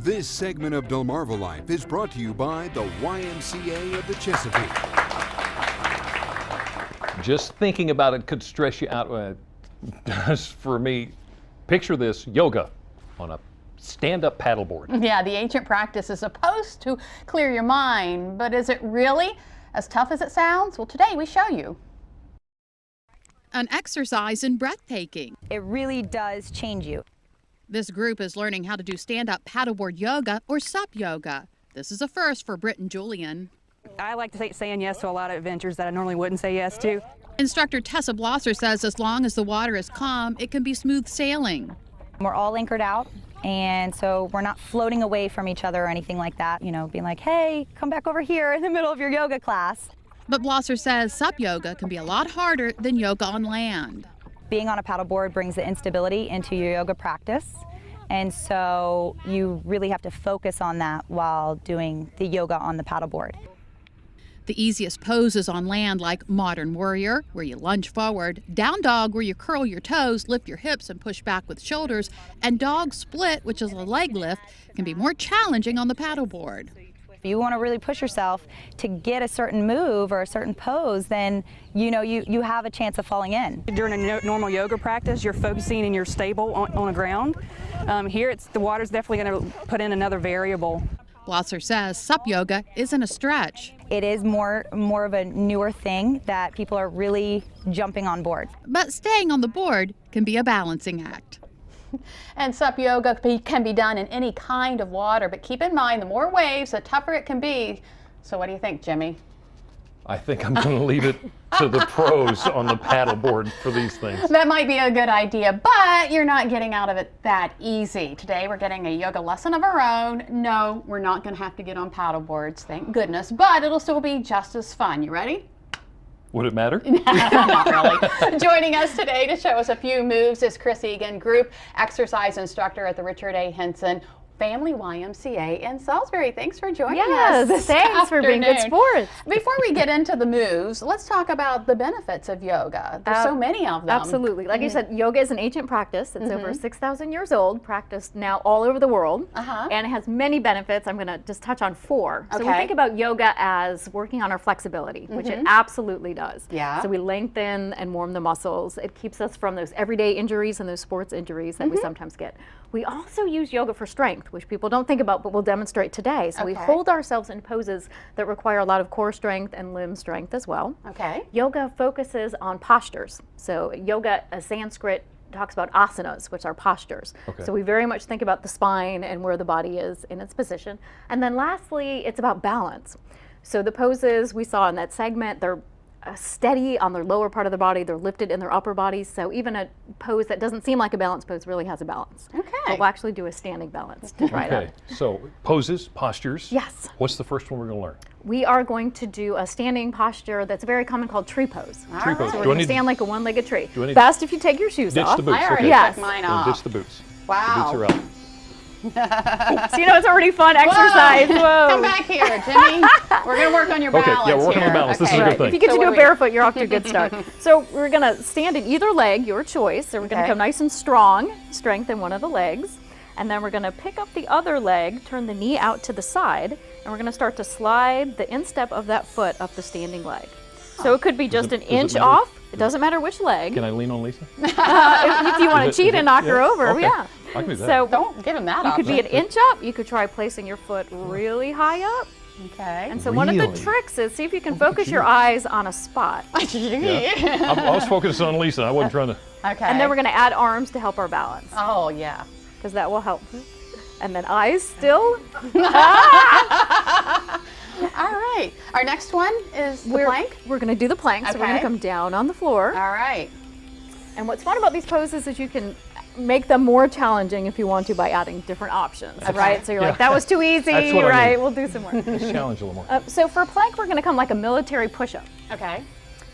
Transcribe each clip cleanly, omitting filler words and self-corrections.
This segment of Delmarva Life is brought to you by the YMCA of the Chesapeake. Just thinking about it could stress you out. Does for me. Picture this, yoga on a stand-up paddleboard. Yeah, the ancient practice is supposed to clear your mind, but is it really as tough as it sounds? Well, today we show you. An exercise in breathtaking. It really does change you. This group is learning how to do stand-up paddleboard yoga or sup yoga. This is a first for Britt and Julian. I like to saying yes to a lot of adventures that I normally wouldn't say yes to. Instructor Tessa Blosser says as long as the water is calm, it can be smooth sailing. We're all anchored out, and so we're not floating away from each other or anything like that, you know, being like, hey, come back over here in the middle of your yoga class. But Blosser says sup yoga can be a lot harder than yoga on land. Being on a paddleboard brings the instability into your yoga practice, and so you really have to focus on that while doing the yoga on the paddleboard. The easiest poses on land, like modern warrior, where you lunge forward, down dog, where you curl your toes, lift your hips and push back with shoulders, and dog split, which is a leg lift, can be more challenging on the paddleboard. If you want to really push yourself to get a certain move or a certain pose, then you have a chance of falling in. During a normal yoga practice, you're focusing and you're stable on the ground. Here, the water's definitely going to put in another variable. Blosser says sup yoga isn't a stretch. It is more of a newer thing that people are really jumping on board. But staying on the board can be a balancing act. And sup yoga can be done in any kind of water, but keep in mind the more waves, the tougher it can be. So what do you think, Jimmy? I think I'm going to leave it to the pros on the paddleboard for these things. That might be a good idea, but you're not getting out of it that easy. Today we're getting a yoga lesson of our own. No, we're not going to have to get on paddleboards, thank goodness, but it'll still be just as fun. You ready? Would it matter? Not really. Joining us today to show us a few moves is Chris Egan, group exercise instructor at the Richard A. Henson Family YMCA in Salisbury. Thanks for joining us this thanks for being good sports. Before we get into the moves, let's talk about the benefits of yoga. There's so many of them. Absolutely. Like you said, yoga is an ancient practice. It's over 6,000 years old, practiced now all over the world, and it has many benefits. I'm going to just touch on 4. So we think about yoga as working on our flexibility, which it absolutely does. Yeah. So we lengthen and warm the muscles. It keeps us from those everyday injuries and those sports injuries that we sometimes get. We also use yoga for strength, which people don't think about, but we'll demonstrate today. So we hold ourselves in poses that require a lot of core strength and limb strength as well. Okay. Yoga focuses on postures. So yoga, as Sanskrit, talks about asanas, which are postures. So we very much think about the spine and where the body is in its position. And then lastly, it's about balance. So the poses we saw in that segment, they're steady on their lower part of the body, they're lifted in their upper bodies, so even a pose that doesn't seem like a balance pose really has a balance. Okay. But we'll actually do a standing balance to try that. So poses, postures. Yes. What's the first one we're going to learn? We are going to do a standing posture that's very common called tree pose. Tree pose. So we're going to stand like a one-legged tree. Best if you take your shoes ditch off. the boots? I already Yes. took mine Then off. ditch the boots. Wow. The boots are out. So you know it's a pretty fun exercise. Whoa. Come back here, Jimmy. We're going to work on your balance. Yeah, we're working on the balance. This is a good thing. If you get So to what do do it we- barefoot, you're off to a good start. So we're going to stand in either leg, your choice. So we're going to come nice and strong, strengthen one of the legs. And then we're going to pick up the other leg, turn the knee out to the side, and we're going to start to slide the instep of that foot up the standing leg. So it could be just an inch off. It doesn't matter which leg. Can I lean on Lisa? If you want to cheat and knock her over, yeah. I can do that. So Don't give him that you option. could be an inch up. You could try placing your foot really high up. Okay. And so one of the Really? tricks is see if you can focus your eyes on a spot. I was focused on Lisa. I wasn't trying to. Okay. And then we're going to add arms to help our balance, Oh, yeah. because that will help. And then eyes still. All right. Our next one is the plank. We're going to do the plank. So we're going Okay. to come down on the floor. All right. And what's fun about these poses is you can make them more challenging if you want to by adding different options, right? So you're like, that was too easy, That's what I right? mean. We'll do some more. Let's challenge a little more. So for plank, we're going to come like a military push-up. Okay.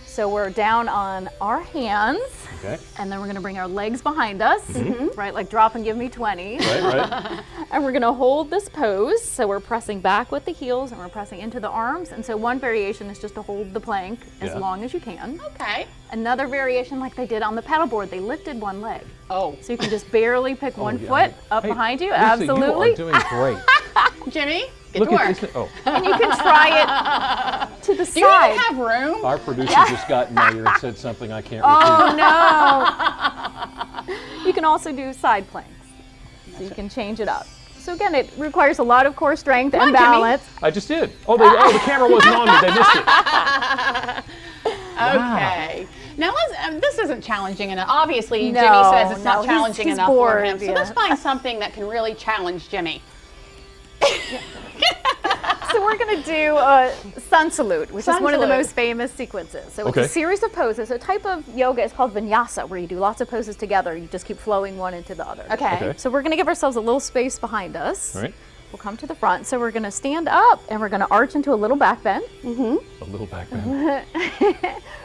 So we're down on our hands, Okay. and then we're going to bring our legs behind us, right? Like drop and give me 20. Right. And And we're gonna hold this pose. So we're pressing back with the heels and we're pressing into the arms. And so one variation is just to hold the plank as long as you can. Okay. Another variation like they did on the paddleboard, they lifted one leg. Oh. So you can just barely pick one foot up Hey, behind you. Lisa, Absolutely. You are doing great. Jimmy, get Look to work. at this. Oh, And you can try it to the Do you side. even have room? our producer just got in my ear and said something I can't repeat. Oh no! You can also do side planks, so you can change it up. So again, it requires a lot of core strength and on, Jimmy. balance. I just did. Oh, the camera wasn't on me. They missed it. Okay. Now, this isn't challenging enough. Obviously, No, Jimmy says it's not no, challenging he's enough for bored, him. So yeah. let's find something that can really challenge Jimmy. So we're going to do a sun salute, which is one of the salute. most famous sequences. So Okay. it's a series of poses. A type of yoga is called vinyasa, where you do lots of poses together. You just keep flowing one into the other. Okay. So we're going to give ourselves a little space behind us. All right. We'll come to the front. So we're going to stand up and we're going to arch into a little back bend. A little back bend.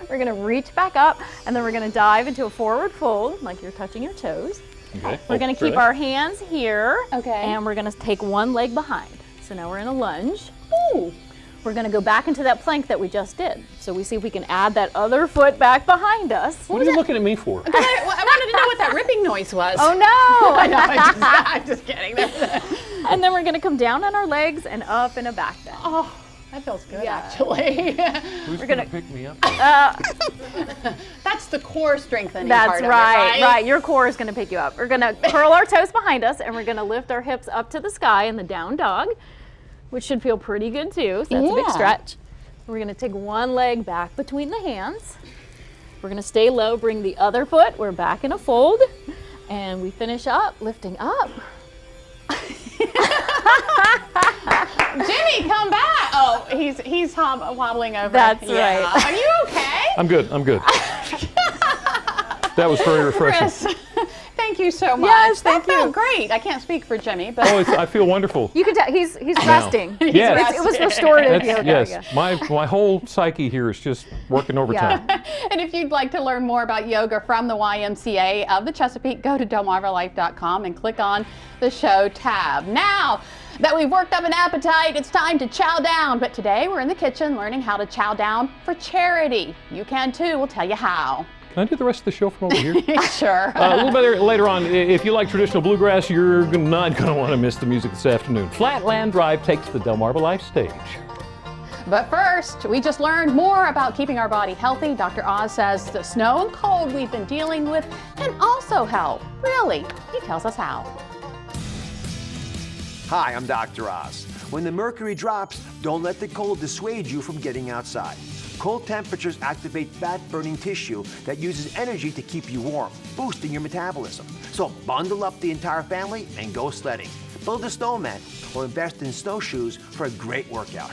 We're going to reach back up and then we're going to dive into a forward fold, like you're touching your toes. Okay. We're going to keep our hands here. Okay. And we're going to take one leg behind. So now we're in a lunge. Ooh. We're going to go back into that plank that we just did. So we see if we can add that other foot back behind us. What are you looking at me for? I wanted to know what that ripping noise was. Oh no! I know, I'm just kidding. And then we're going to come down on our legs and up in a back bend. Oh, that feels good, Yeah. actually. Who's We're going gonna- to pick me up? That's the core strengthening part That's of it, right, right. Your core is going to pick you up. We're going to curl our toes behind us and we're going to lift our hips up to the sky in the down dog, which should feel pretty good too. So that's a big Yeah. stretch. We're going to take one leg back between the hands. We're going to stay low, bring the other foot. We're back in a fold. And we finish up, lifting up. Jimmy, come back. Oh, he's wobbling over. That's Yeah. right. Are you okay? I'm good. I'm good. That was very refreshing. Chris, thank you so much. Yes, that thank you. felt great. I can't speak for Jimmy, but Oh, I feel wonderful. You can tell he's resting. Yes. It was restorative yoga. Yes. Yeah. My whole psyche here is just working overtime. and if you'd like to learn more about yoga from the YMCA of the Chesapeake, go to delmarvalife.com and click on the show tab. Now that we've worked up an appetite, it's time to chow down. But today we're in the kitchen learning how to chow down for charity. You can too. We'll tell you how. Can I do the rest of the show from over here? Sure. A little bit later on, if you like traditional bluegrass, you're not going to want to miss the music this afternoon. Flatland Drive takes the Delmarva Life stage. But first, we just learned more about keeping our body healthy. Dr. Oz says the snow and cold we've been dealing with can also help. Really? He tells us how. Hi, I'm Dr. Oz. When the mercury drops, don't let the cold dissuade you from getting outside. Cold temperatures activate fat-burning tissue that uses energy to keep you warm, boosting your metabolism. So bundle up the entire family and go sledding. Build a snowman or invest in snowshoes for a great workout.